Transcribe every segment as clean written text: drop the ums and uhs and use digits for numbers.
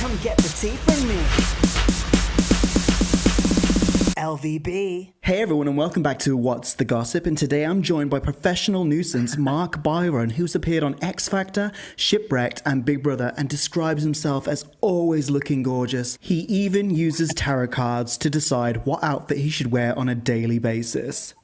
Come get the tea from me. LVB. Hey everyone, and welcome back to What's the Gossip, and today I'm joined by professional nuisance Mark Byron, who's appeared on X Factor, Shipwrecked and Big Brother and describes himself as always looking gorgeous. He even uses tarot cards to decide what outfit he should wear on a daily basis.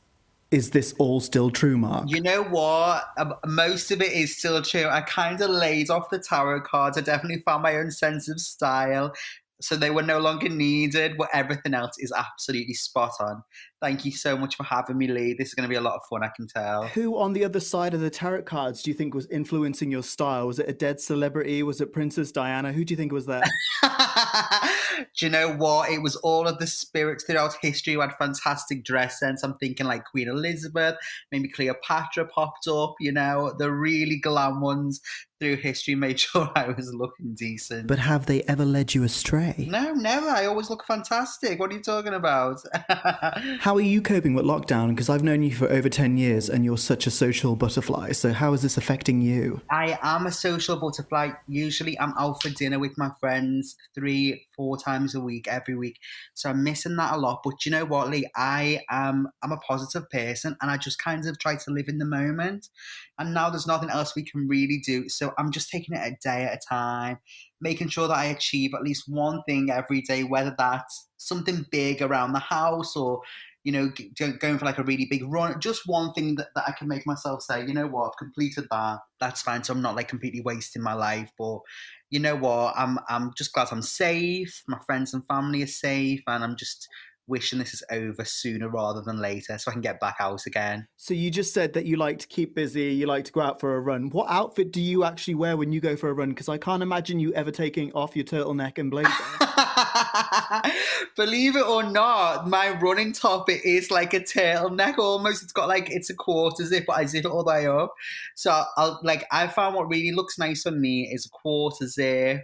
Is this all still true, Mark? You know what? Most of it is still true. I kind of laid off the tarot cards. I definitely found my own sense of style. So they were no longer needed, but everything else is absolutely spot on. Thank you so much for having me, Leigh. This is going to be a lot of fun, I can tell. Who on the other side of the tarot cards do you think was influencing your style? Was it a dead celebrity? Was it Princess Diana? Who do you think was there? Do you know what? It was all of the spirits throughout history who had fantastic dress sense. I'm thinking like Queen Elizabeth, maybe Cleopatra popped up, you know, the really glam ones through history made sure I was looking decent. But have they ever led you astray? No, never. I always look fantastic. What are you talking about? How are you coping with lockdown? Because I've known you for over 10 years and you're such a social butterfly. So how is this affecting you? I am a social butterfly. Usually I'm out for dinner with my friends 3-4 times a week, every week. So I'm missing that a lot. But you know what, Leigh? I'm a positive person and I just kind of try to live in the moment. And now there's nothing else we can really do. So I'm just taking it a day at a time, making sure that I achieve at least one thing every day, whether that's something big around the house or, you know, going for like a really big run. Just one thing that I can make myself say, you know what, I've completed that. That's fine. So I'm not like completely wasting my life. But you know what, I'm just glad I'm safe. My friends and family are safe. And I'm just wishing this is over sooner rather than later so I can get back out again. So you just said that you like to keep busy, you like to go out for a run. What outfit do you actually wear when you go for a run? Because I can't imagine you ever taking off your turtleneck and blazer. Believe it or not, my running top, it is like a turtleneck almost. It's got like, it's a quarter zip, but I zip it all the way up. So I found what really looks nice on me is a quarter zip,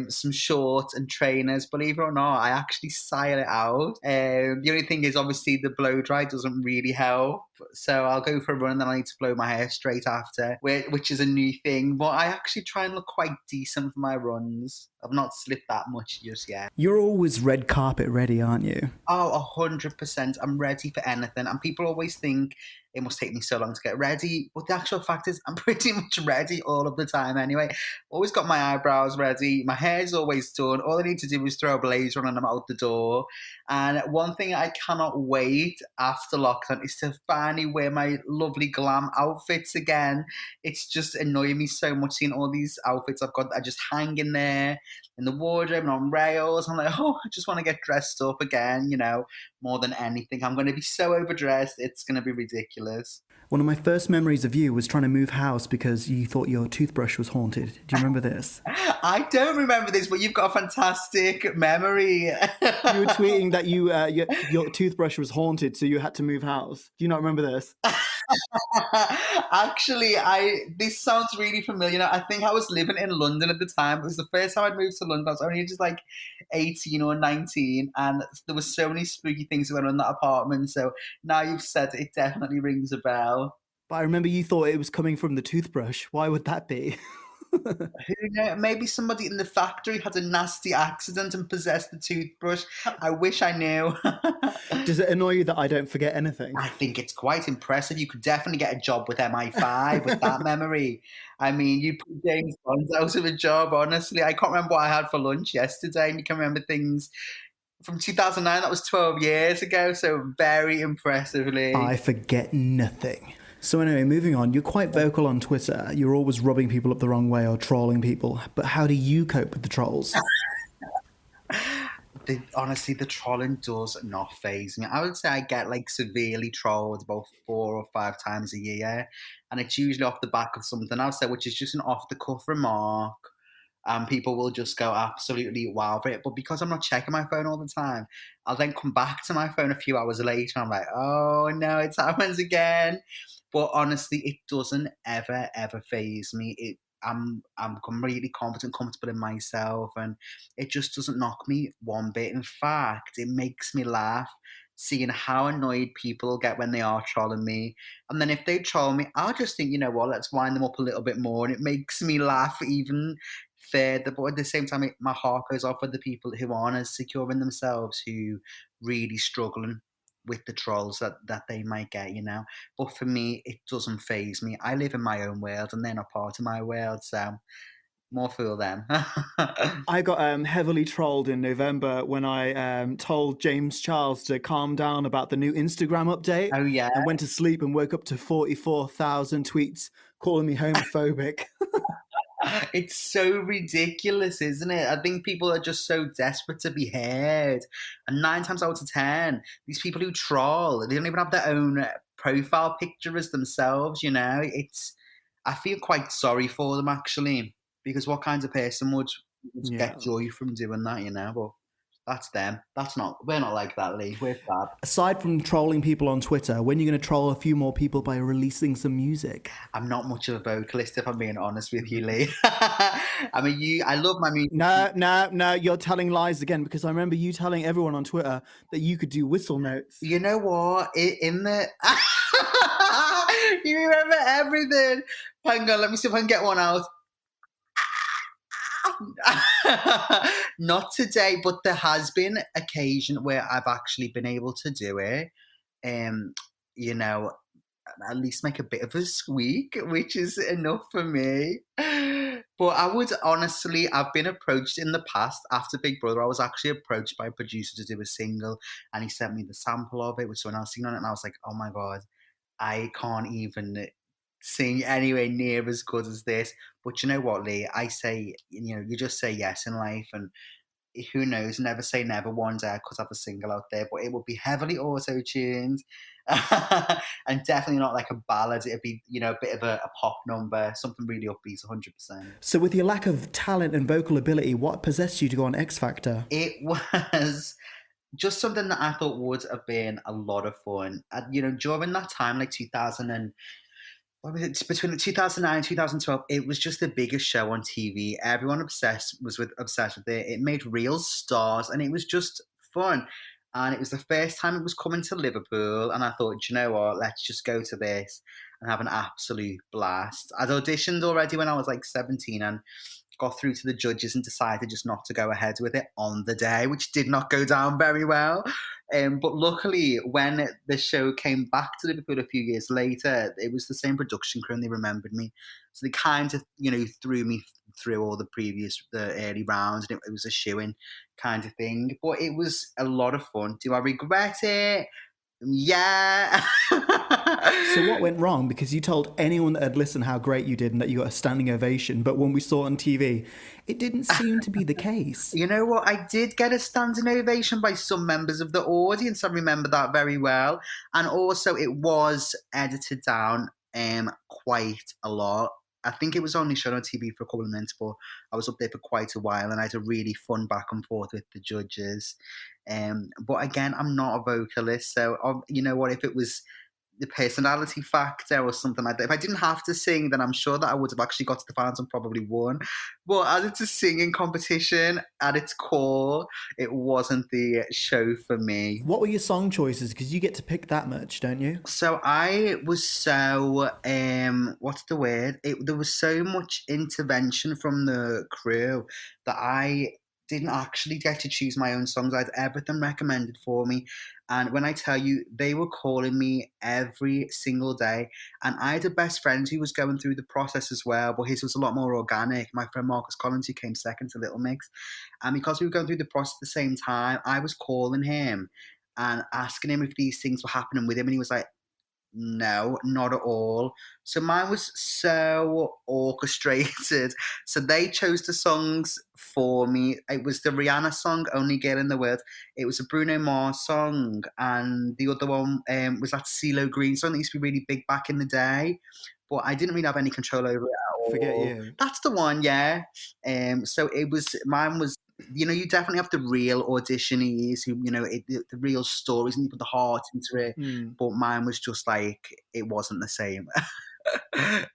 some shorts and trainers. Believe it or not, I actually style it out. The only thing is obviously the blow dry doesn't really help. So I'll go for a run and then I need to blow my hair straight after, which is a new thing. But I actually try and look quite decent for my runs. I've not slipped that much just yet. You're always red carpet ready, aren't you? Oh, 100%. I'm ready for anything. And people always think it must take me so long to get ready. But the actual fact is I'm pretty much ready all of the time anyway. Always got my eyebrows ready. My hair's always done. All I need to do is throw a blazer on and I'm out the door. And one thing I cannot wait after lockdown is to finally wear my lovely glam outfits again. It's just annoying me so much seeing all these outfits I've got that are just hanging there in the wardrobe and on rails. I'm like, oh, I just want to get dressed up again, you know, more than anything. I'm going to be so overdressed. It's going to be ridiculous. One of my first memories of you was trying to move house because you thought your toothbrush was haunted. Do you remember this? I don't remember this, but you've got a fantastic memory. You were tweeting that your toothbrush was haunted, so you had to move house. Do you not remember this? Actually, this sounds really familiar. I think I was living in London at the time. It was the first time I'd moved to London. I was only just like 18 or 19, and there were so many spooky things going on in that apartment. So now you've said it definitely rings a bell. But I remember you thought it was coming from the toothbrush. Why would that be? Who knows? Maybe somebody in the factory had a nasty accident and possessed the toothbrush. I wish I knew. Does it annoy you that I don't forget anything? I think it's quite impressive. You could definitely get a job with MI5 with that memory. I mean, you put James Bond out of a job, honestly. I can't remember what I had for lunch yesterday, and you can remember things from 2009. That was 12 years ago, so very impressively. I forget nothing. So anyway, moving on, you're quite vocal on Twitter. You're always rubbing people up the wrong way or trolling people. But how do you cope with the trolls? Honestly, the trolling does not faze me. I would say I get like severely trolled about 4 or 5 times a year. And it's usually off the back of something I've said, which is just an off-the-cuff remark. And people will just go absolutely wild for it. But because I'm not checking my phone all the time, I'll then come back to my phone a few hours later and I'm like, oh no, it's happens again. But honestly, it doesn't ever faze me. I'm completely confident, comfortable in myself, and it just doesn't knock me one bit. In fact, it makes me laugh seeing how annoyed people get when they are trolling me. And then if they troll me, I'll just think, you know what, let's wind them up a little bit more. And it makes me laugh even further. But at the same time, my heart goes off for the people who aren't as secure in themselves, who really struggling with the trolls that they might get, you know. But for me, it doesn't phase me. I live in my own world and they're not part of my world. So more fool them. I got heavily trolled in November when I told James Charles to calm down about the new Instagram update, Oh, yeah. and went to sleep and woke up to 44,000 tweets calling me homophobic. It's so ridiculous, isn't it? I think people are just so desperate to be heard. And 9 times out of 10, these people who troll, they don't even have their own profile picture as themselves, you know? I feel quite sorry for them, actually, because what kind of person would Yeah. get joy from doing that, you know? But that's them. We're not like that, Leigh. We're fab. Aside from trolling people on Twitter, when are you going to troll a few more people by releasing some music? I'm not much of a vocalist, if I'm being honest with you, Leigh. I love my music. No, you're telling lies again, because I remember you telling everyone on Twitter that you could do whistle notes. You know what? In the you remember everything. Hang on, let me see if I can get one out. Not today, but there has been occasion where I've actually been able to do it. You know, at least make a bit of a squeak, which is enough for me. But I would honestly, I've been approached in the past after Big Brother. I was actually approached by a producer to do a single, and he sent me the sample of it with someone else singing on it, and I was like, oh my God, I can't even sing anywhere near as good as this. But you know what, Leigh? I say, you know, you just say yes in life, and who knows, never say never. One day I could have a single out there, but it would be heavily auto-tuned and definitely not like a ballad. It'd be, you know, a bit of a pop number, something really upbeat, 100%. So with your lack of talent and vocal ability, what possessed you to go on X Factor? It was just something that I thought would have been a lot of fun. You know, during that time, like 2000 and what was it, between 2009 and 2012, it was just the biggest show on TV. Everyone obsessed with it. It made real stars, and it was just fun. And it was the first time it was coming to Liverpool, and I thought, "Do you know what? Let's just go to this and have an absolute blast." I'd auditioned already when I was like 17, and got through to the judges and decided just not to go ahead with it on the day, which did not go down very well. But luckily, when the show came back to Liverpool a few years later, it was the same production crew and they remembered me. So they kind of, you know, threw me through all the early rounds, and it was a shoo-in kind of thing. But it was a lot of fun. Do I regret it? Yeah. So what went wrong? Because you told anyone that had listened how great you did and that you got a standing ovation, but when we saw it on TV, it didn't seem to be the case. You know what? I did get a standing ovation by some members of the audience. I remember that very well. And also it was edited down quite a lot. I think it was only shown on TV for a couple of minutes, but I was up there for quite a while and I had a really fun back and forth with the judges. But again, I'm not a vocalist. So, you know what? If it was the personality factor or something like that. If I didn't have to sing, then I'm sure that I would have actually got to the finals and probably won. But as it's a singing competition, at its core, it wasn't the show for me. What were your song choices? Because you get to pick that much, don't you? So I was so, what's the word? There was so much intervention from the crew that I didn't actually get to choose my own songs. I had everything recommended for me. And when I tell you, they were calling me every single day. And I had a best friend who was going through the process as well, but his was a lot more organic. My friend Marcus Collins, who came second to Little Mix. And because we were going through the process at the same time, I was calling him and asking him if these things were happening with him. And he was like, no, not at all. So mine was so orchestrated. So they chose the songs for me. It was the Rihanna song, Only Girl in the World. It was a Bruno Mars song. And the other one was that CeeLo Green song that used to be really big back in the day. But I didn't really have any control over it at all. Forget You. That's the one, yeah. So mine was, you know, you definitely have the real auditionees who, you know, the real stories and you put the heart into it. But mine was just like, it wasn't the same.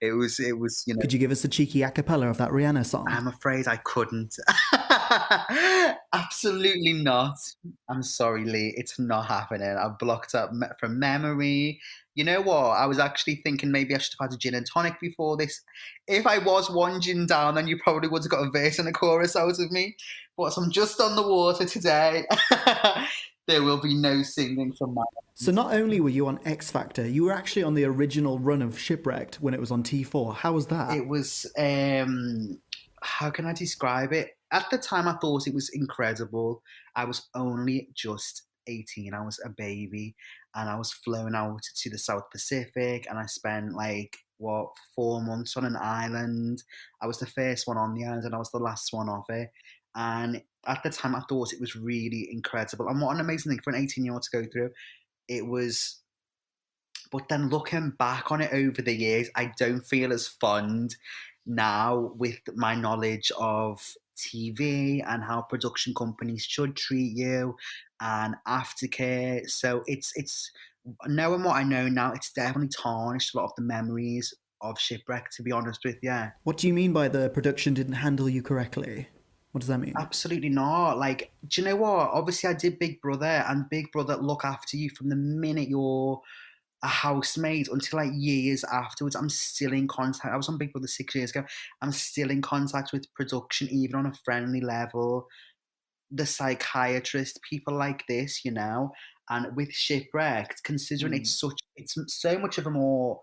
it was, you know. Could you give us a cheeky a cappella of that Rihanna song? I'm afraid I couldn't. Absolutely not. I'm sorry, Lee. It's not happening. I've blocked up from memory. You know what? I was actually thinking maybe I should have had a gin and tonic before this. If I was one gin down, then you probably would have got a verse and a chorus out of me. But I'm just on the water today. There will be no singing from my So end. not only were you on X Factor, you were actually on the original run of Shipwrecked when it was on T4. How was that? It was how can I describe it? At the time I thought it was incredible. I was only just 18. I was a baby and I was flown out to the South Pacific and I spent like what 4 months on an island. I was the first one on the island and I was the last one off it. And at the time I thought it was really incredible. And what an amazing thing for an 18-year-old to go through. It was but then looking back on it over the years, I don't feel as fond now with my knowledge of TV and how production companies should treat you and aftercare. So it's knowing what I know now, it's definitely tarnished a lot of the memories of Shipwreck, to be honest with you. What do you mean by the production didn't handle you correctly? What does that mean? Absolutely not. Like, do you know what? Obviously, I did Big Brother, and Big Brother look after you from the minute you're a housemaid until like years afterwards. I'm still in contact. I was on Big Brother 6 years ago. I'm still in contact with production, even on a friendly level. The psychiatrist, people like this, you know. And with Shipwrecked, considering Mm. it's so much of a more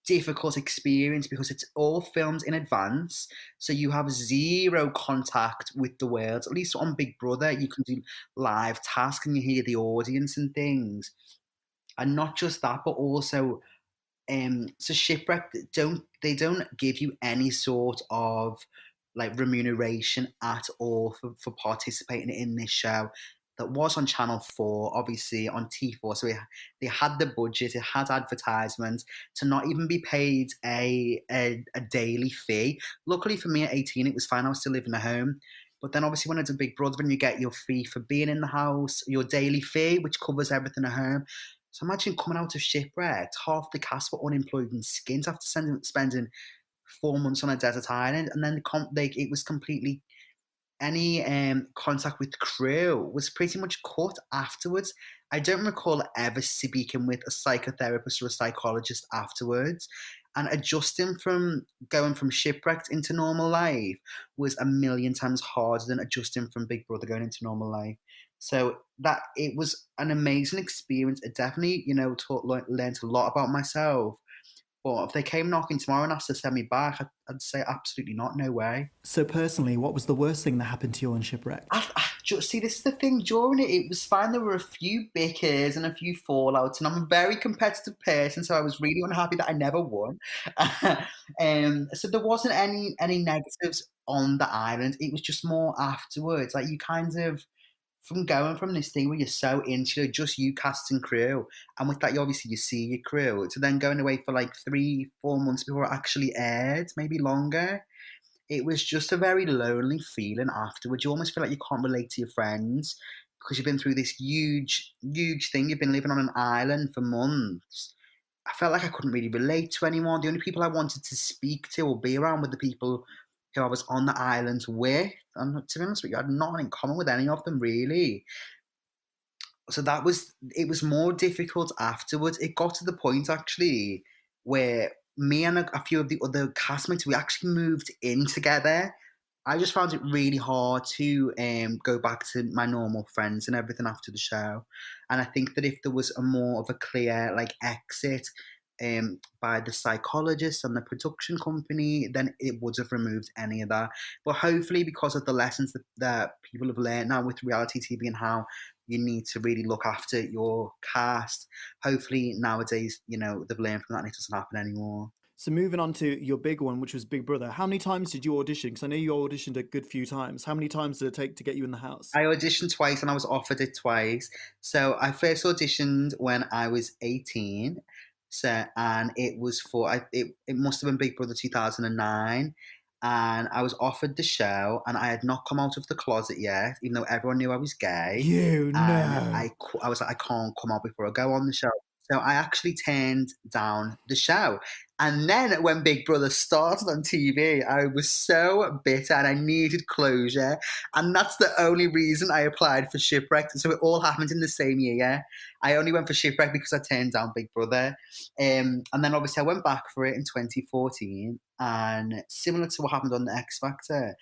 difficult experience because it's all filmed in advance, so you have zero contact with the world. At least on Big Brother, you can do live tasks and you hear the audience and things. And not just that, but also so Shipwreck don't give you any sort of like remuneration at all for participating in this show that was on Channel 4, obviously on T4. So they had the budget, it had advertisements to not even be paid a daily fee. Luckily for me at 18, it was fine. I was still living at home. But then obviously when it's a Big Brother and you get your fee for being in the house, your daily fee, which covers everything at home. So imagine coming out of Shipwrecked, half the cast were unemployed and skint after spending 4 months on a desert island, and then it was completely any contact with crew was pretty much cut afterwards. I don't recall ever speaking with a psychotherapist or a psychologist afterwards. And adjusting from going from Shipwrecked into normal life was a million times harder than adjusting from Big Brother going into normal life. So that it was an amazing experience. It definitely, learned a lot about myself. But if they came knocking tomorrow and asked to send me back, I'd say absolutely not, no way. So personally, what was the worst thing that happened to you on Shipwrecked? See, this is the thing. During it, it was fine. There were a few bickers and a few fallouts, and I'm a very competitive person, so I was really unhappy that I never won. So there wasn't any negatives on the island. It was just more afterwards. Like you kind of from going from this thing where you're so into it, just you cast and crew, and with that, you obviously you see your crew, to then going away for like 3 4 months before it actually aired, maybe longer. It was just a very lonely feeling afterwards. You almost feel like you can't relate to your friends because you've been through this huge, huge thing. You've been living on an island for months. I felt like I couldn't really relate to anyone. The only people I wanted to speak to or be around were the people who I was on the island with. And to be honest with you, I had nothing in common with any of them really. So it was more difficult afterwards. It got to the point actually where me and a few of the other castmates, we actually moved in together. I just found it really hard to go back to my normal friends and everything after the show. And I think that if there was a more of a clear like exit by the psychologist and the production company, then it would have removed any of that. But hopefully, because of the lessons that people have learned now with reality TV and how you need to really look after your cast, hopefully nowadays, they've learned from that and it doesn't happen anymore. So moving on to your big one, which was Big Brother. How many times did you audition? Because I know you auditioned a good few times. How many times did it take to get you in the house? I auditioned twice and I was offered it twice. So I first auditioned when I was 18. So and it was it must have been Big Brother 2009. And I was offered the show and I had not come out of the closet yet, even though everyone knew I was gay. You And know. I was like, I can't come out before I go on the show. So I actually turned down the show. And then when Big Brother started on TV, I was so bitter and I needed closure. And that's the only reason I applied for Shipwrecked. So it all happened in the same year. I only went for Shipwreck because I turned down Big Brother. And then obviously I went back for it in 2014. And similar to what happened on the X Factor,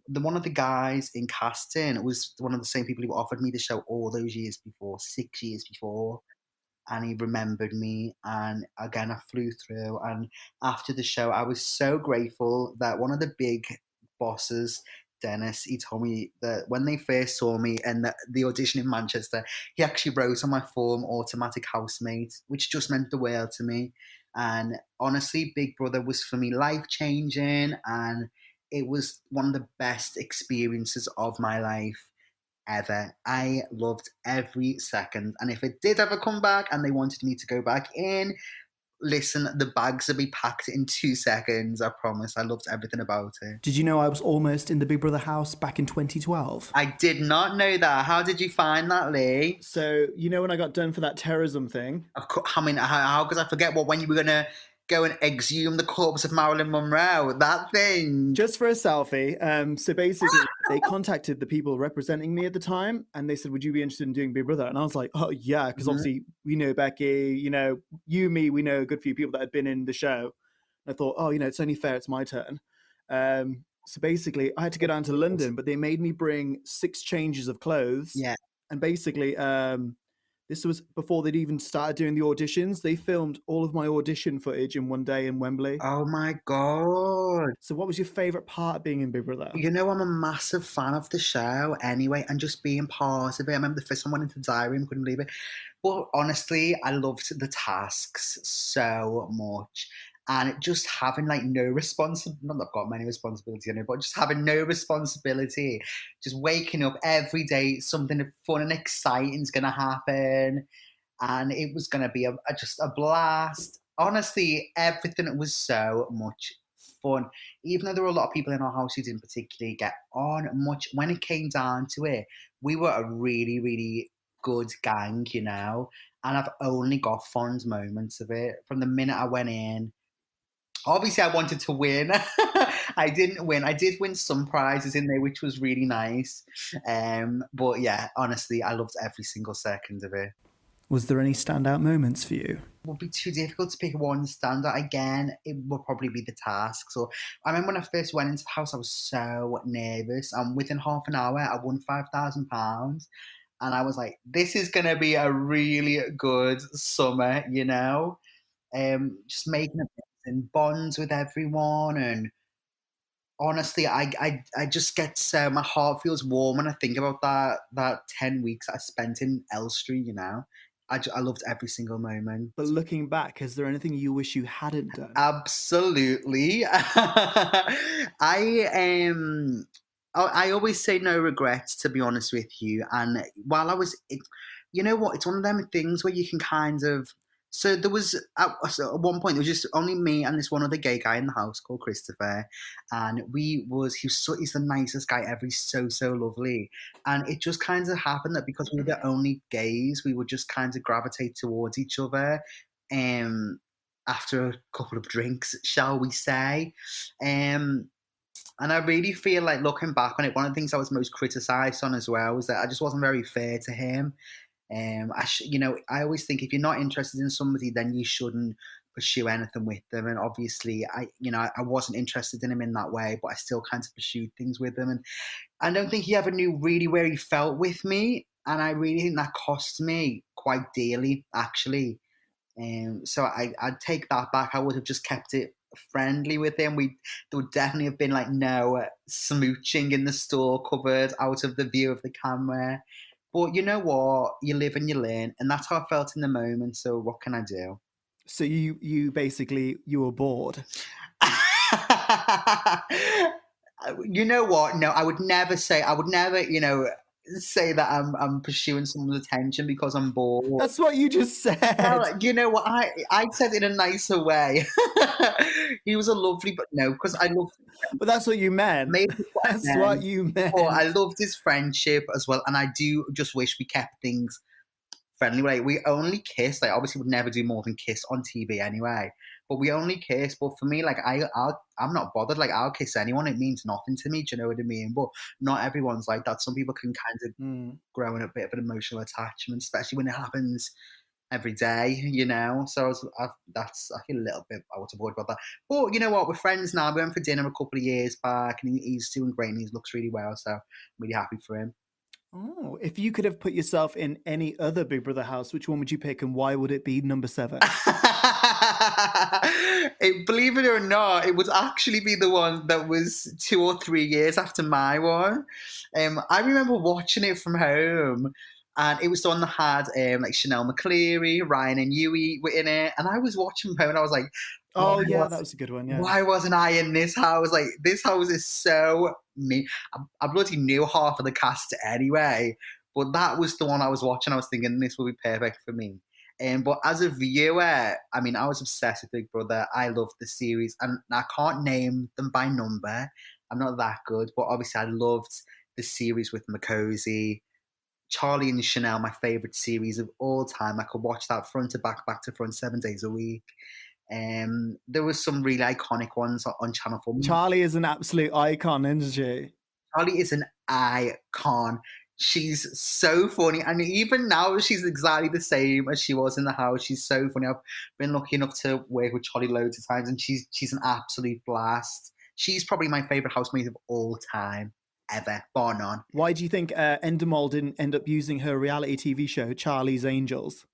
one of the guys in casting was one of the same people who offered me the show all those years before, 6 years before. And he remembered me, and again I flew through. And after the show I was so grateful that one of the big bosses, Dennis, he told me that when they first saw me and the audition in Manchester, he actually wrote on my form automatic housemate, which just meant the world to me. And honestly, Big Brother was for me life changing, and it was one of the best experiences of my life ever. I loved every second. And if it did ever come back and they wanted me to go back in, listen, the bags will be packed in 2 seconds. I promise. I loved everything about it. Did you know I was almost in the Big Brother house back in 2012? I did not know that. How did you find that, Leigh? So, you know when I got done for that terrorism thing? Of course, I mean, how could I forget when you were going to go and exhume the corpse of Marilyn Monroe? That thing. Just for a selfie. So basically, they contacted the people representing me at the time, and they said, would you be interested in doing Big Brother? And I was like, oh, yeah, because obviously we know Becky, you know, you, me, we know a good few people that had been in the show. And I thought, oh, you know, it's only fair, it's my turn. So basically, I had to go down to London, but they made me bring 6 changes of clothes. Yeah. And basically, this was before they'd even started doing the auditions. They filmed all of my audition footage in one day in Wembley. Oh my God. So what was your favourite part of being in Big Brother? You know, I'm a massive fan of the show anyway, and just being part of it. I remember the first time I went into the diary room, couldn't believe it. But honestly, I loved the tasks so much. And just having like no responsibility, not that I've got many responsibilities, you know, but just having no responsibility, just waking up every day, something fun and exciting is going to happen. And it was going to be just a blast. Honestly, everything was so much fun. Even though there were a lot of people in our house who didn't particularly get on much, when it came down to it, we were a really, really good gang, you know. And I've only got fond moments of it. From the minute I went in, obviously, I wanted to win. I didn't win. I did win some prizes in there, which was really nice. But yeah, honestly, I loved every single second of it. Was there any standout moments for you? It would be too difficult to pick one standout. Again, it would probably be the task. So I remember when I first went into the house, I was so nervous. And within half an hour, I won £5,000. And I was like, this is going to be a really good summer, you know? Just making and bonds with everyone. And honestly, I just get so, my heart feels warm when I think about that 10 weeks I spent in Elstree, you know. I loved every single moment. But looking back, is there anything you wish you hadn't done? Absolutely. I always say no regrets, to be honest with you. And while I was, you know what, it's one of them things where you can kind of, so there was, so at one point, there was just only me and this one other gay guy in the house called Christopher. And he's the nicest guy ever. He's so, so lovely. And it just kind of happened that because we were the only gays, we would just kind of gravitate towards each other. After a couple of drinks, shall we say. And I really feel like, looking back on it, one of the things I was most criticised on as well was that I just wasn't very fair to him. I always think if you're not interested in somebody, then you shouldn't pursue anything with them. And obviously, I wasn't interested in him in that way, but I still kind of pursued things with him. And I don't think he ever knew really where he felt with me. And I really think that cost me quite dearly, actually. So I'd take that back. I would have just kept it friendly with him. There would definitely have been like no smooching in the store cupboard out of the view of the camera. But you know what? You live and you learn, and that's how I felt in the moment. So what can I do? So you basically, you were bored. You know what? No, I would never, say that I'm pursuing someone's attention because I'm bored. That's what you just said. Well, you know what? I said it in a nicer way. He was a lovely, but no, because I loved. But that's what you meant. Maybe that's what you meant. Oh, I loved his friendship as well, and I do just wish we kept things friendly. Like, we only kissed. Like, obviously, would never do more than kiss on TV anyway. but we only kiss. But for me, like I'm not bothered. Like I'll kiss anyone. It means nothing to me. Do you know what I mean? But not everyone's like that. Some people can kind of Mm. grow in a bit of an emotional attachment, especially when it happens every day, you know. So I feel a little bit out of order about that. But you know what? We're friends now. We went for dinner a couple of years back, and he's doing great, and he looks really well. So I'm really happy for him. Oh, if you could have put yourself in any other Big Brother house, which one would you pick and why would it be number 7? Believe it or not, it would actually be the one that was 2 or 3 years after my one. I remember watching it from home, and it was the one that had like Chanel McCleary, Ryan and Yui were in it, and I was watching from home, and I was like, why Oh, yeah, that was was a good one. Yeah. why wasn't I in this house? Like this house is so me. I bloody knew half of the cast anyway, but that was the one I was watching. I was thinking this will be perfect for me. But as a viewer, I mean, I was obsessed with Big Brother. I loved the series, and I can't name them by number. I'm not that good, but obviously, I loved the series with Makosi, Charlie and Chanel. My favorite series of all time. I could watch that front to back, back to front, 7 days a week. There was some really iconic ones on Channel 4. Charlie is an absolute icon, isn't she? Charlie is an icon. She's so funny. And even now, she's exactly the same as she was in the house. She's so funny. I've been lucky enough to work with Charlie loads of times, and she's an absolute blast. She's probably my favourite housemate of all time, ever, bar none. Why do you think Endemol didn't end up using her reality TV show, Charlie's Angels?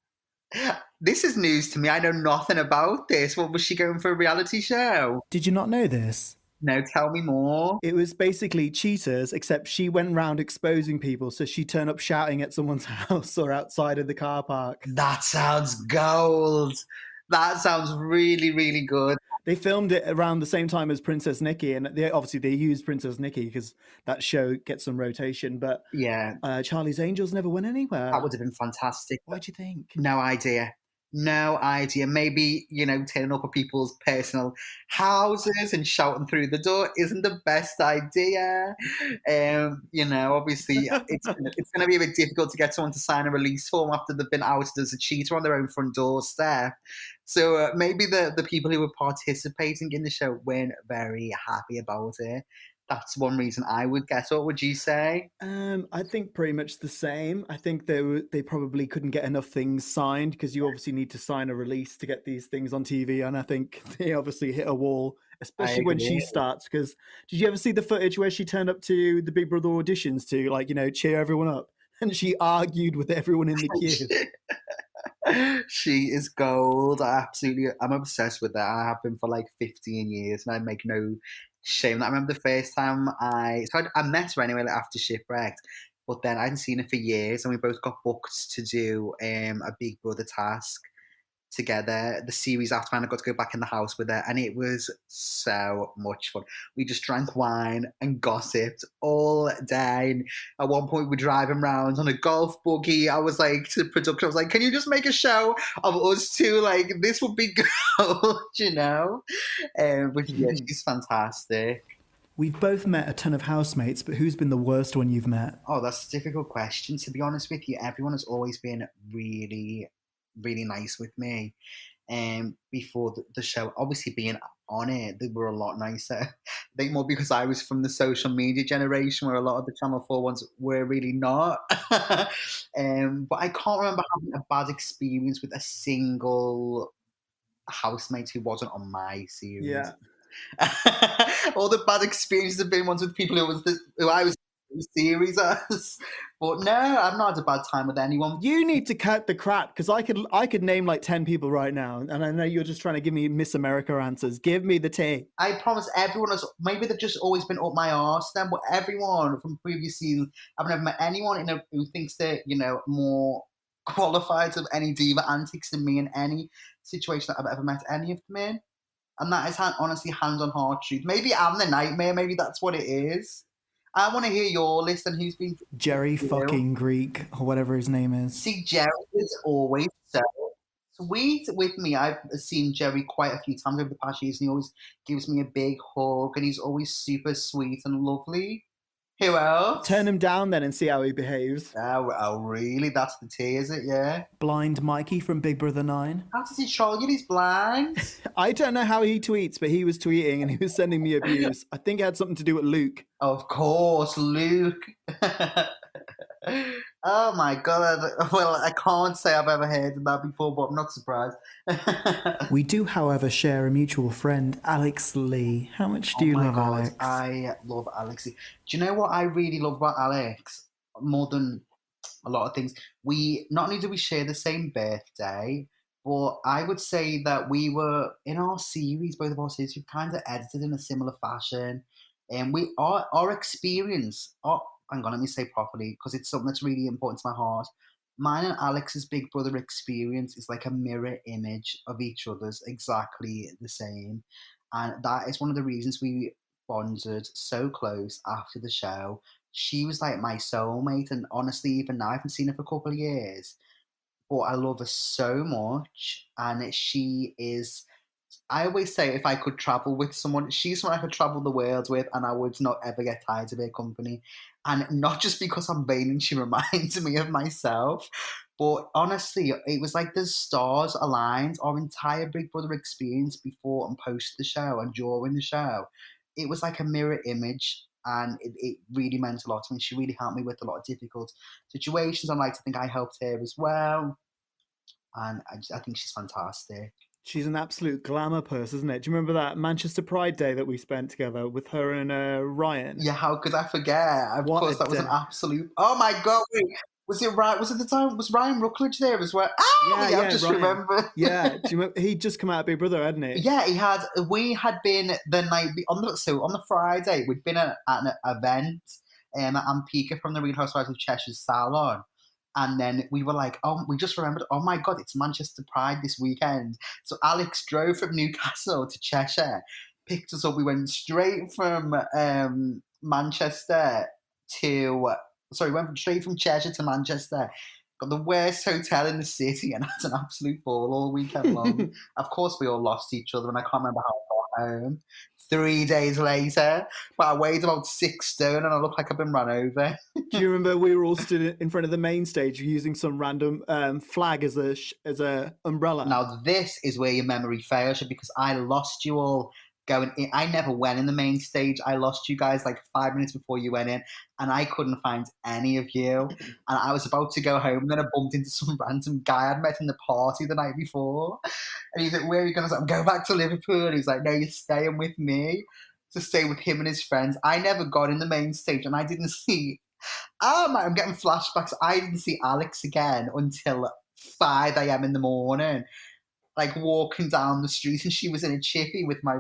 This is news to me. I know nothing about this. What was she going for a reality show? Did you not know this? No, tell me more. It was basically cheaters, except she went round exposing people. So she turned up shouting at someone's house or outside of the car park. That sounds gold. That sounds really, really good. They filmed it around the same time as Princess Nikki, and obviously they used Princess Nikki because that show gets some rotation. But Yeah, Charlie's Angels never went anywhere. that would have been fantastic. Why do you think? No idea. No idea. Maybe, turning up at people's personal houses and shouting through the door isn't the best idea. Obviously, it's gonna be a bit difficult to get someone to sign a release form after they've been outed as a cheater on their own front doorstep. So maybe the people who were participating in the show weren't very happy about it. That's one reason I would guess. What would you say? I think pretty much the same. I think they probably couldn't get enough things signed because you obviously need to sign a release to get these things on TV, and I think they obviously hit a wall, especially when she agree. starts. Because did you ever see the footage where she turned up to the Big Brother auditions to cheer everyone up, and she argued with everyone in the queue? She is gold. I'm obsessed with that. I have been for like 15 years, and I make no shame. I remember the first time I met her anyway, like, after Shipwrecked, but then I hadn't seen her for years, and we both got booked to do a Big Brother task together. The series after, and I got to go back in the house with her, and it was so much fun. We just drank wine and gossiped all day. And at one point, we're driving around on a golf buggy. I was like to the production, I was like, "Can you just make a show of us two? Like this would be gold, you know?" But yeah, she's fantastic. We've both met a ton of housemates, but who's been the worst one you've met? Oh, that's a difficult question. To be honest with you, everyone has always been really, really nice with me. Before the show, obviously being on it, they were a lot nicer. I think more because I was from the social media generation where a lot of the Channel 4 ones were really not. But I can't remember having a bad experience with a single housemate who wasn't on my series. Yeah. All the bad experiences have been ones with people who I was in the series as. But no, I've not had a bad time with anyone. You need to cut the crap because I could name like 10 people right now, and I know you're just trying to give me Miss America answers. Give me the tea. I promise everyone has, maybe they've just always been up my arse then, but everyone from previous seasons, I've never met anyone who thinks they're, more qualified to have any diva antics than me in any situation that I've ever met any of them in. And that is honestly hands on heart truth. Maybe I'm the nightmare. Maybe that's what it is. I want to hear your list and who's been Jerry fucking Greek or whatever his name is. See, Jerry is always so sweet with me. I've seen Jerry quite a few times over the past years, and he always gives me a big hug, and he's always super sweet and lovely. Who else? Turn him down then and see how he behaves. Oh, really? That's the tea, is it? Yeah. Blind Mikey from Big Brother 9. How does he troll you? He's blind. I don't know how he tweets, but he was tweeting and he was sending me abuse. I think it had something to do with Luke. Of course, Luke. Oh my god. Well, I can't say I've ever heard of that before, but I'm not surprised. We do, however, share a mutual friend, Alex Leigh. How much do you Oh my love God, Alex? I love Alex. Do you know what I really love about Alex? More than a lot of things. We not only do we share the same birthday, but I would say that we were in our series, both of our series, we've kind of edited in a similar fashion. And we our experience, hang on, let me say properly, because it's something that's really important to my heart. Mine and Alex's Big Brother experience is like a mirror image of each other's, exactly the same. And that is one of the reasons we bonded so close after the show. She was like my soulmate, and honestly, even now I haven't seen her for a couple of years, but I love her so much. And she is, I always say, if I could travel with someone, she's someone I could travel the world with, and I would not ever get tired of her company. And not just because I'm vain and she reminds me of myself, but honestly, it was like the stars aligned. Our entire Big Brother experience before and post the show and during the show, it was like a mirror image. And it really meant a lot to me. She really helped me with a lot of difficult situations. I like to think I helped her as well. And I think she's fantastic. She's an absolute glamour purse, isn't it? Do you remember that Manchester Pride Day that we spent together with her and Ryan? Yeah, how could I forget? Of What course, a that was an day. absolute. Oh my god! Wait, was it right? Was it the time? Was Ryan Rookledge there as well? Ah, yeah, I just Ryan. remember. Yeah, do you remember? He'd just come out of Big Brother, hadn't he? Yeah, he had. We had been the night on the Friday. We'd been at an event, at Ampika from the Real Housewives of Cheshire's salon. And then we were like, oh, we just remembered, oh my God, it's Manchester Pride this weekend. So Alex drove from Newcastle to Cheshire, picked us up. We went straight from Manchester to, sorry, went straight from Cheshire to Manchester. Got the worst hotel in the city and had an absolute ball all weekend long. Of course, we all lost each other, and I can't remember how I got home. 3 days later, but I weighed about 6 stone and I look like I've been run over. Do you remember we were all stood in front of the main stage using some random flag as a umbrella? Now this is where your memory fails you, because I lost you all going in. I never went in the main stage. I lost you guys like 5 minutes before you went in, and I couldn't find any of you. And I was about to go home, and then I bumped into some random guy I'd met in the party the night before. And he's like, "Where are you going?" I was like, "I'm going back to Liverpool." And he's like, "No, you're staying with me." To stay with him and his friends. I never got in the main stage, and I didn't see. I'm getting flashbacks. I didn't see Alex again until 5 a.m. in the morning, like walking down the street, and she was in a chippy with my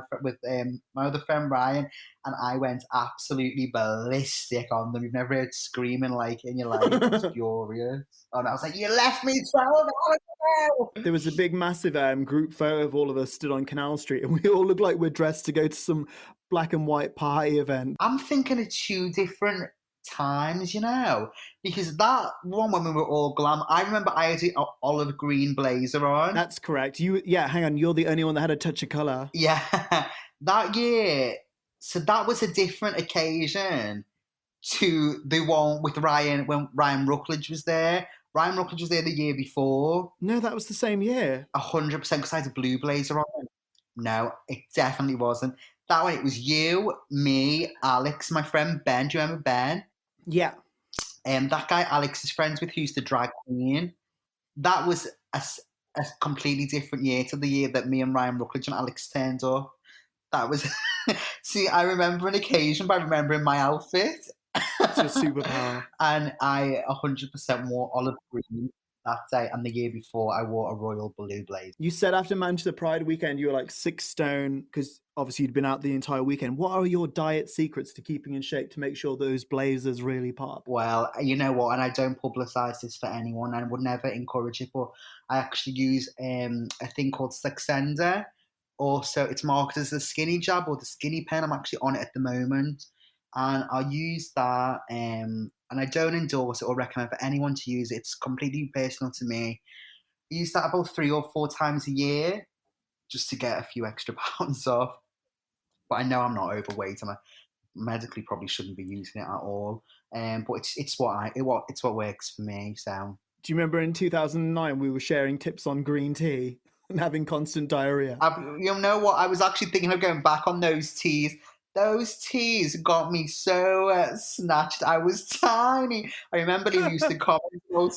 other friend Bryan, and I went absolutely ballistic on them. You've never heard screaming like in your life. I was furious. And I was like, "You left me 12 hours ago!" There was a big, massive group photo of all of us stood on Canal Street, and we all looked like we're dressed to go to some black and white party event. I'm thinking of 2 different times, because that one when we were all glam, I remember I had an olive green blazer on. That's correct. Hang on, you're the only one that had a touch of colour. Yeah, that year. So that was a different occasion to the one with Ryan when Ryan Rookledge was there. Ryan Rookledge was there the year before. No, that was the same year. 100%, because I had a blue blazer on. No, it definitely wasn't. That one, it was you, me, Alex, my friend Ben. Do you remember Ben? Yeah. That guy Alex is friends with, who's the drag queen. That was a completely different year to the year that me and Ryan Rookledge and Alex turned up. That was. See, I remember an occasion by remembering my outfit. It's your superpower. And I 100% wore olive green that day, and the year before I wore a royal blue blazer. You said after Manchester Pride weekend you were like 6 stone, because obviously you'd been out the entire weekend. What are your diet secrets to keeping in shape to make sure those blazers really pop? Well, you know what, and I don't publicise this for anyone, and would never encourage it, but I actually use a thing called Saxenda. Also, it's marketed as the skinny jab or the skinny pen. I'm actually on it at the moment. And I'll use that, and I don't endorse it or recommend for anyone to use it. It's completely personal to me. I use that about 3 or 4 times a year just to get a few extra pounds off. But I know I'm not overweight. I'm a medically probably shouldn't be using it at all. But it's what works for me. So Do you remember in 2009 we were sharing tips on green tea and having constant diarrhea? you know what? I was actually thinking of going back on those teas. Those teas got me so snatched. I was tiny. I remember they used to comment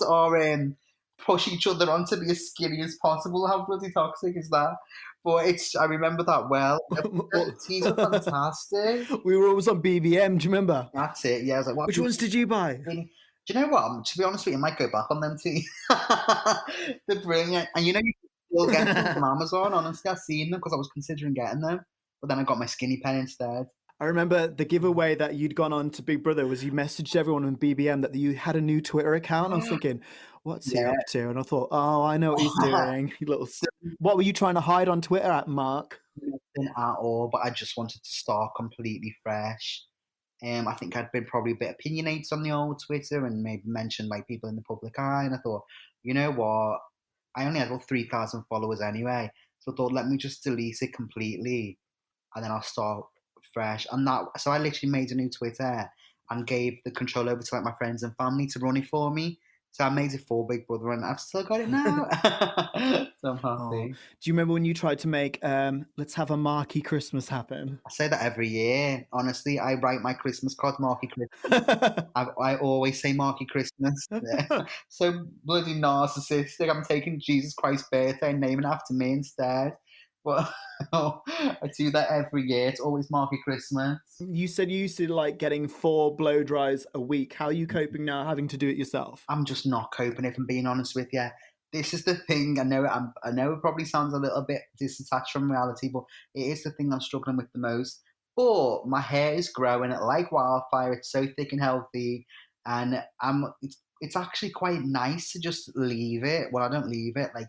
or push each other on to be as skinny as possible. How bloody toxic is that? But I remember that well. The teas were fantastic. We were always on BBM, do you remember? That's it. Yeah, I was like, what? Which ones did you buy? Do you know what? To be honest with you, I might go back on them too. They're brilliant. And you know, you can still get them from Amazon. Honestly, I've seen them because I was considering getting them. But then I got my skinny pen instead. I remember the giveaway that you'd gone on to Big Brother was you messaged everyone on BBM that you had a new Twitter account. I was thinking, what's he Yeah. up to? And I thought, oh, I know what he's doing. What were you trying to hide on Twitter at, Mark? Nothing at all, but I just wanted to start completely fresh. I think I'd been probably a bit opinionated on the old Twitter and maybe mentioned like people in the public eye. And I thought, you know what? I only had about 3,000 followers anyway. So I thought, let me just delete it completely and then I'll start fresh. So I literally made a new Twitter and gave the control over to like my friends and family to run it for me. So I made it for Big Brother and I've still got it now. So I'm happy. Do you remember when you tried to make let's have a Marky Christmas happen? I say that every year. Honestly, I write my Christmas cards Marky Christmas. I always say Marky Christmas. Yeah. So bloody narcissistic. I'm taking Jesus Christ's birthday and naming it after me instead. But I do that every year. It's always Marky Christmas. You said you used to like getting 4 blow dries a week. How are you coping now having to do it yourself? I'm just not coping, if I'm being honest with you. This is the thing. I know it probably sounds a little bit disattached from reality, but it is the thing I'm struggling with the most. But my hair is growing like wildfire. It's so thick and healthy, and it's actually quite nice to just leave it. Well, I don't leave it, like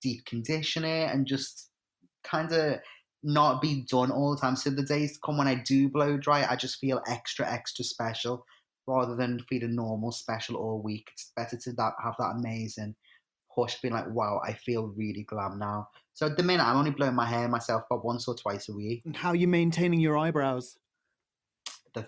deep condition it and just kind of not be done all the time. So the days come when I do blow dry, I just feel extra, extra special rather than feeling normal special all week. It's better to have that amazing push, being like, wow, I feel really glam now. So at the minute, I'm only blowing my hair myself about once or twice a week. And how are you maintaining your eyebrows?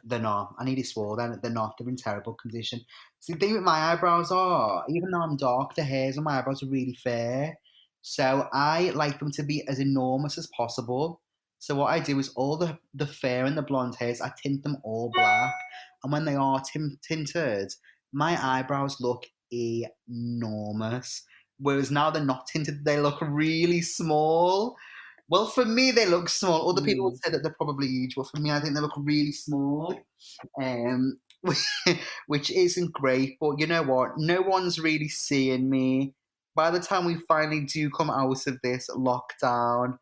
They're not. I nearly swore then. They're not. They're in terrible condition. So the thing with my eyebrows are, even though I'm dark, the hairs on my eyebrows are really fair. So I like them to be as enormous as possible. So what I do is all the fair and the blonde hairs, I tint them all black. And when they are tinted, my eyebrows look enormous. Whereas now they're not tinted, they look really small. Well, for me, they look small. Other people would say that they're probably huge, but for me, I think they look really small, which isn't great. But you know what? No one's really seeing me. By the time we finally do come out of this lockdown,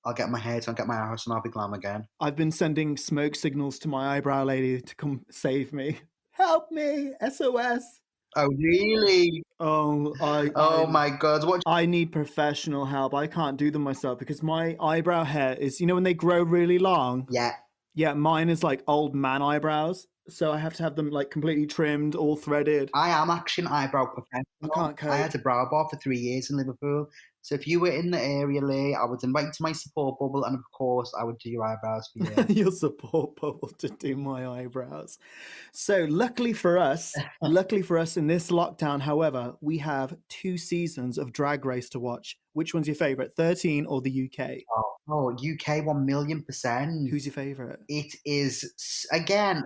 I'll get my hair done, get my eyebrows, and I'll be glam again. I've been sending smoke signals to my eyebrow lady to come save me. Help me! SOS! Oh, really? Oh, my God. What? I need professional help. I can't do them myself because my eyebrow hair is, when they grow really long? Yeah. Yeah, mine is like old man eyebrows. So I have to have them like completely trimmed, all threaded. I am actually an eyebrow professional. I can't cope. I had a brow bar for 3 years in Liverpool. So if you were in the area, Leigh, I would invite you to my support bubble, and of course, I would do your eyebrows for you. Your support bubble to do my eyebrows. So luckily for us in this lockdown, however, we have 2 seasons of Drag Race to watch. Which one's your favourite, 13 or the UK? Oh, UK 1,000,000%. Who's your favourite? It is, again,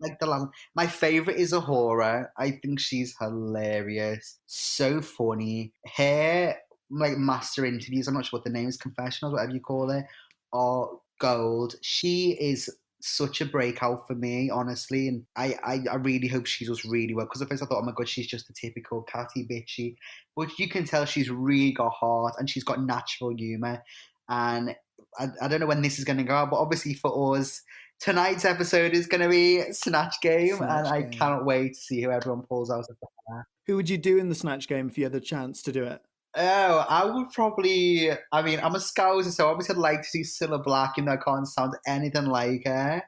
like the last. My favourite is Ahura. I think she's hilarious, so funny. Her like master interviews, I'm not sure what the name is, confessionals, whatever you call it, are gold. She is such a breakout for me, honestly, and I really hope she does really well, because at first I thought, oh my God, she's just a typical catty bitchy, but you can tell she's really got heart and she's got natural humour. And I don't know when this is going to go out, but obviously for us, tonight's episode is going to be Snatch Game, I cannot wait to see who everyone pulls out of there. Who would you do in the Snatch Game if you had the chance to do it? Oh, I would probably, I'm a Scouser, so obviously I'd like to see Cilla Black, even though I can't sound anything like her.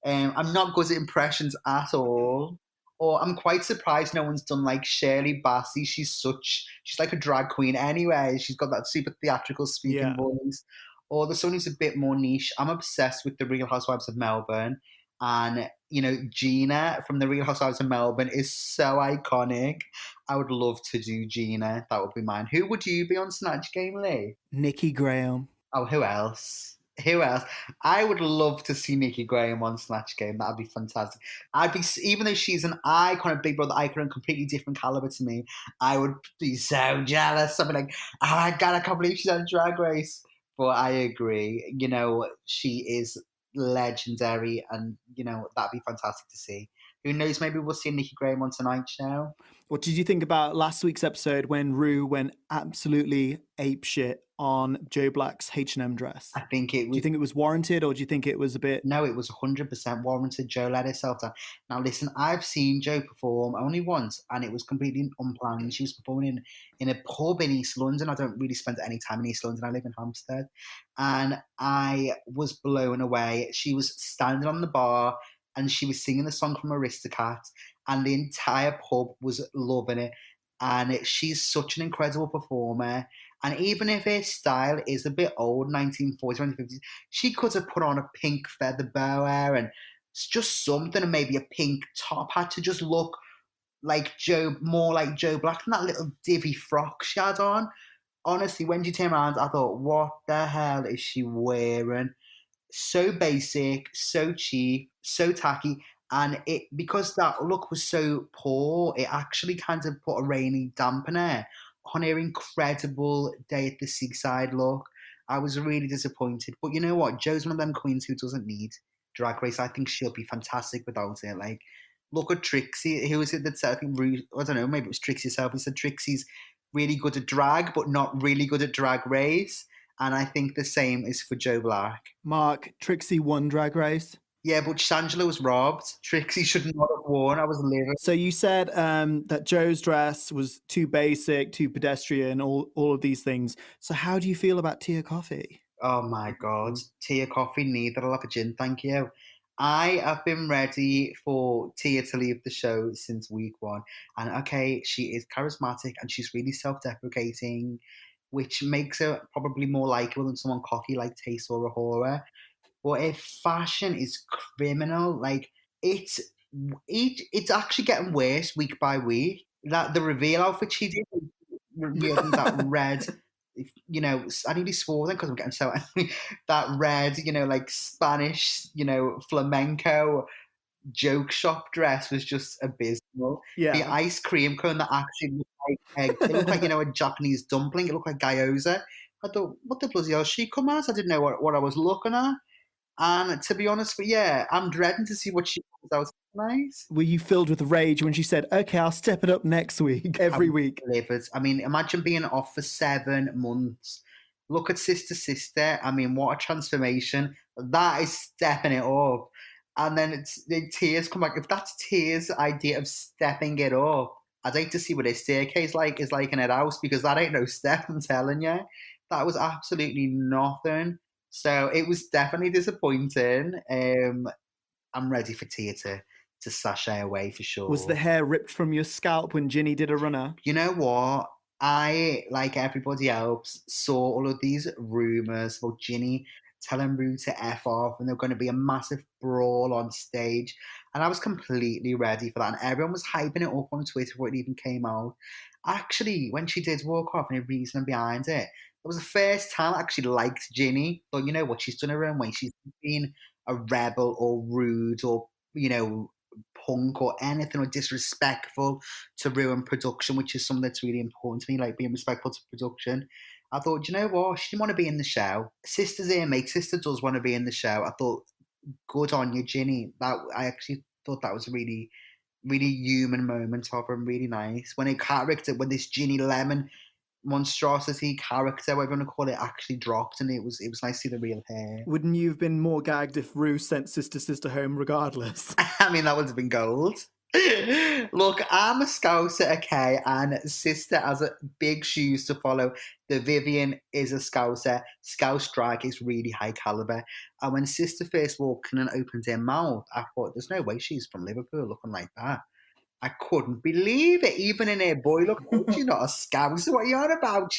I'm not good at impressions at all. Or I'm quite surprised no one's done like Shirley Bassey. She's like a drag queen anyway. She's got that super theatrical speaking voice. Or there's someone who's a bit more niche. I'm obsessed with the Real Housewives of Melbourne. And, you know, Gina from The Real Housewives of Melbourne is so iconic. I would love to do Gina. That would be mine. Who would you be on Snatch Game, Leigh? Nikki Graham. Oh, who else? Who else? I would love to see Nikki Graham on Snatch Game. That'd be fantastic. I'd be, even though she's an icon, a Big Brother icon, and completely different caliber to me, I would be so jealous. I'd be like, oh my God, I can't believe she's on Drag Race. But I agree. You know, she is legendary, and, you know, that'd be fantastic to see. Who knows? Maybe we'll see Nikki Graham on tonight's show. What did you think about last week's episode when Rue went absolutely apeshit on Joe Black's H&M dress? I think it Do was. you think it was warranted, or do you think it was a bit... No, it was 100% warranted. Joe let herself down. Now, listen, I've seen Joe perform only once, and it was completely unplanned. She was performing in a pub in East London. I don't really spend any time in East London. I live in Hampstead. And I was blown away. She was standing on the bar, and she was singing the song from Aristocats, and the entire pub was loving it. And she's such an incredible performer. And even if her style is a bit old, 1940s, 1950s, she could have put on a pink feather boa and just something, and maybe a pink top hat to just look like Joe, more like Joe Black than that little divvy frock she had on. Honestly, when she turned around, I thought, what the hell is she wearing? So basic, so cheap, so tacky. And it, because that look was so poor, it actually kind of put a rainy dampener on her incredible Day at the Seaside look. I was really disappointed. But you know what? Joe's one of them queens who doesn't need Drag Race. I think she'll be fantastic without it. Like, look at Trixie. Who was it that said, I think, I don't know, maybe it was Trixie herself. He said Trixie's really good at drag, but not really good at Drag Race. And I think the same is for Joe Black. Mark, Trixie won Drag Race. Yeah, but Shangela was robbed. Trixie should not have won. I was livid. So you said that Joe's dress was too basic, too pedestrian, all of these things. So how do you feel about Tia Coffee? Oh my God. Tia Coffee, neither. I'll have a gin, thank you. I have been ready for Tia to leave the show since week one. And okay, she is charismatic and she's really self-deprecating, which makes her probably more likable than someone cocky like Taste or Ahura. But if fashion is criminal, like it's actually getting worse week by week. That the reveal outfit she did, revealed that red, you know, I nearly swore then because I'm getting so angry. That red, you know, like Spanish, you know, flamenco joke shop dress was just abysmal. Yeah. The ice cream cone that actually looked like it looked like, you know, a Japanese dumpling. It looked like gyoza. I thought, what the bloody hell she come as? I didn't know what I was looking at. And to be honest with you, I'm dreading to see what she comes out nice. Were you filled with rage when she said, okay, I'll step it up next week, every week? Livid. I mean, imagine being off for 7 months. Look at Sister. I mean, what a transformation. That is stepping it up. And then the Tia's come back. If that's Tia's idea of stepping it up, I'd like to see what his staircase is like in her house, because that ain't no step, I'm telling you. That was absolutely nothing. So it was definitely disappointing. I'm ready for Tia to sashay away for sure. Was the hair ripped from your scalp when Ginny did a runner? You know what? I, like everybody else, saw all of these rumours about Ginny telling Rue to F off and there were going to be a massive brawl on stage. And I was completely ready for that. And everyone was hyping it up on Twitter before it even came out. Actually, when she did walk off and a reason behind it, it was the first time I actually liked Ginny. But you know what? She's done her own way. She's been a rebel or rude or, you know, punk or anything or disrespectful to ruin production, which is something that's really important to me, like being respectful to production. I thought, you know what? She didn't want to be in the show. Sister's here, mate. Sister does want to be in the show. I thought, good on you, Ginny. That I actually thought that was a really, really human moment of her and really nice. When when this Ginny Lemon monstrosity character, whatever you want to call it, actually dropped, and it was nice to see the real hair. Wouldn't you have been more gagged if Rue sent Sister home regardless? I mean, that would have been gold. Look, I'm a Scouser, okay, and Sister has big shoes to follow. The Vivian is a Scouser. Scouse drag is really high caliber. And when Sister first walked in and opened her mouth, I thought, there's no way she's from Liverpool looking like that. I couldn't believe it. Even in her boy look, she's not a Scouser. What are you on about?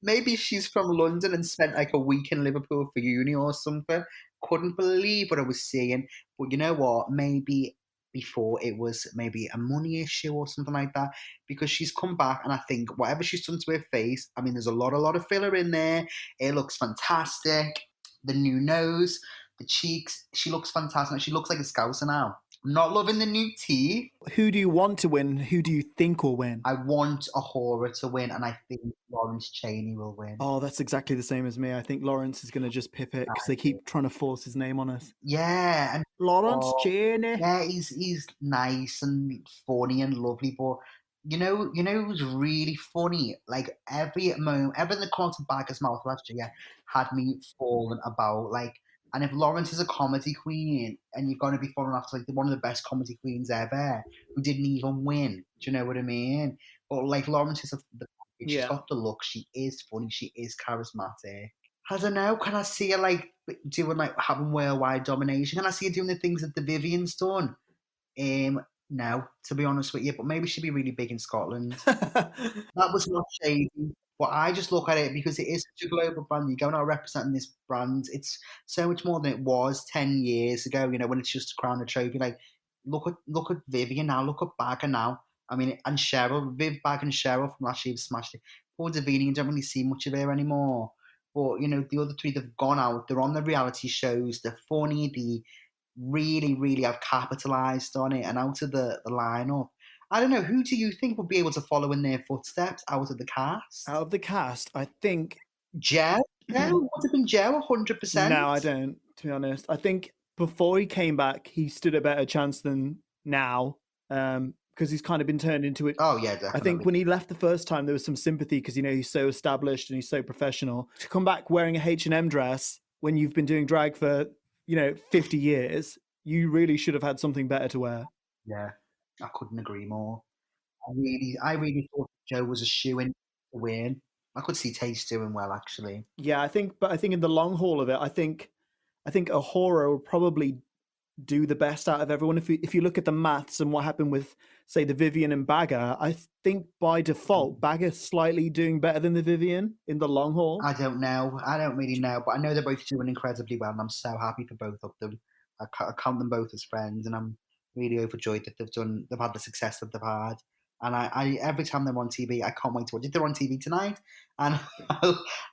Maybe she's from London and spent like a week in Liverpool for uni or something. couldn't believe what I was seeing. But you know what? Maybe before it was maybe a money issue or something like that, because she's come back and I think whatever she's done to her face, I mean, there's a lot of filler in there. It looks fantastic. The new nose, the cheeks, she looks fantastic. She looks like a Scouser now. I'm not loving the new teeth. Who do you want to win? Who do you think will win? I want a horror to win, and I think Lawrence Chaney will win. Oh, that's exactly the same as me. I think Lawrence is going to just pip it because they keep trying to force his name on us. Yeah, and Lawrence Chaney. yeah, he's nice and funny and lovely, but you know who's really funny? Like every moment, everything that comes out of his mouth last year had me falling about. Like, and if Lawrence is a comedy queen, and you're going to be falling after like one of the best comedy queens ever, who didn't even win, do you know what I mean? But like Lawrence is she's got the look. She is funny. She is charismatic. I don't know. Can I see her like doing like having worldwide domination? Can I see her doing the things that the Vivian's done? No, to be honest with you, but maybe she'd be really big in Scotland. That was not shady, but I just look at it because it is such a global brand. You're going out representing this brand. It's so much more than it was 10 years ago. You know, when it's just a crown a trophy. Like, look at Vivian now. Look at Bagger now. I mean, and Cheryl, Viv Bag and Cheryl from last year have smashed it. Poor Davina, you don't really see much of her anymore. But, you know, the other three, they've gone out. They're on the reality shows. They're funny. They really, really have capitalised on it. And out of the lineup, I don't know, who do you think would be able to follow in their footsteps out of the cast? Out of the cast, I think... Joe? No, would have been Joe, 100%. No, I don't, to be honest. I think before he came back, he stood a better chance than now. Because he's kind of been turned into it. Oh, yeah, definitely. I think when he left the first time, there was some sympathy because, you know, he's so established and he's so professional. To come back wearing a H&M dress when you've been doing drag for, 50 years, you really should have had something better to wear. Yeah, I couldn't agree more. I really thought Joe was a shoo-in to win. I could see Taste doing well, actually. Yeah, I think in the long haul of it, I think a horror will probably do the best out of everyone. If you look at the maths and what happened with, say, the Vivian and Bagger, I think by default Bagger's slightly doing better than the Vivian in the long haul. I don't know. I don't really know, but I know they're both doing incredibly well, and I'm so happy for both of them. I count them both as friends, and I'm really overjoyed that they've had the success that they've had. And I every time they're on TV, I can't wait to watch it. They're on TV tonight, and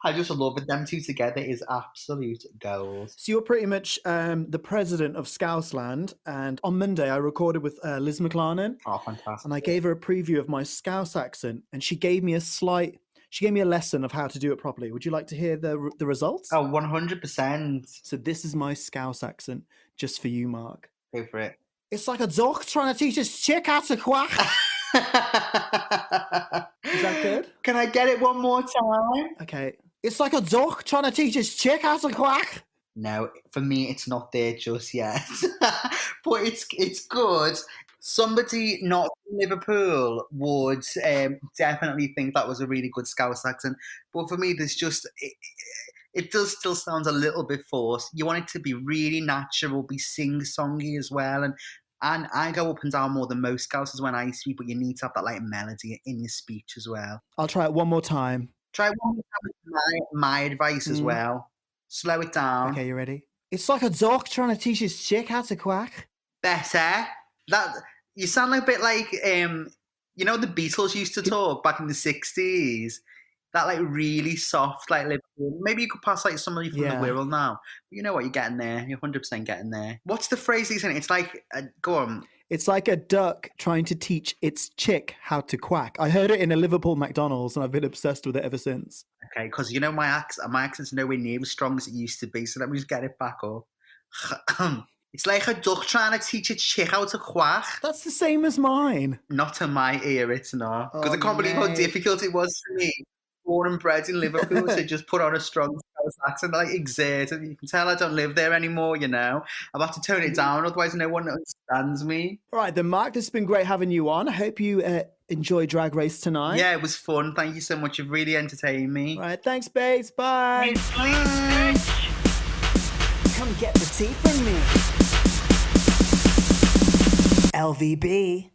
I just love it. Them two together is absolute gold. So you're pretty much the president of Scousland, and on Monday I recorded with Liz McLarnon. Oh, fantastic! And I gave her a preview of my Scouse accent, and she gave me a lesson of how to do it properly. Would you like to hear the results? Oh, 100%. So this is my Scouse accent, just for you, Mark. Go for it. It's like a dog trying to teach his chick how to quack. Is that good? Can I get it one more time? Okay. It's like a duck trying to teach his chick how to quack. No, for me, it's not there just yet. But it's good. Somebody not from Liverpool would definitely think that was a really good Scouse accent. But for me, there's just... It does still sound a little bit forced. You want it to be really natural, be sing-songy as well. And I go up and down more than most Scousers when I speak, but you need to have that like melody in your speech as well. I'll try it one more time. Try it one more time with my advice as well. Slow it down. Okay, you ready? It's like a dog trying to teach his chick how to quack. Better. That you sound a bit like the Beatles used to talk back in the 60s. That like really soft, like Liverpool. Maybe you could pass like somebody from the Wirral now. But you know what? You're getting there. You're 100% getting there. What's the phrase he's saying? It's like, go on. It's like a duck trying to teach its chick how to quack. I heard it in a Liverpool McDonald's, and I've been obsessed with it ever since. Okay, because you know my accent's nowhere near as strong as it used to be. So let me just get it back up. It's like a duck trying to teach its chick how to quack. That's the same as mine. Not to my ear, it's not. Because I can't believe how difficult it was for me. Born and bred in Liverpool to just put on a strong Scouse accent, like exert it. You can tell I don't live there anymore, you know. I've had to tone it down, otherwise no one understands me. All right, then, Mark, this has been great having you on. I hope you enjoy Drag Race tonight. Yeah, it was fun. Thank you so much. You've really entertained me. All right, thanks, babes. Bye. Bye. Come get the tea from me. LVB.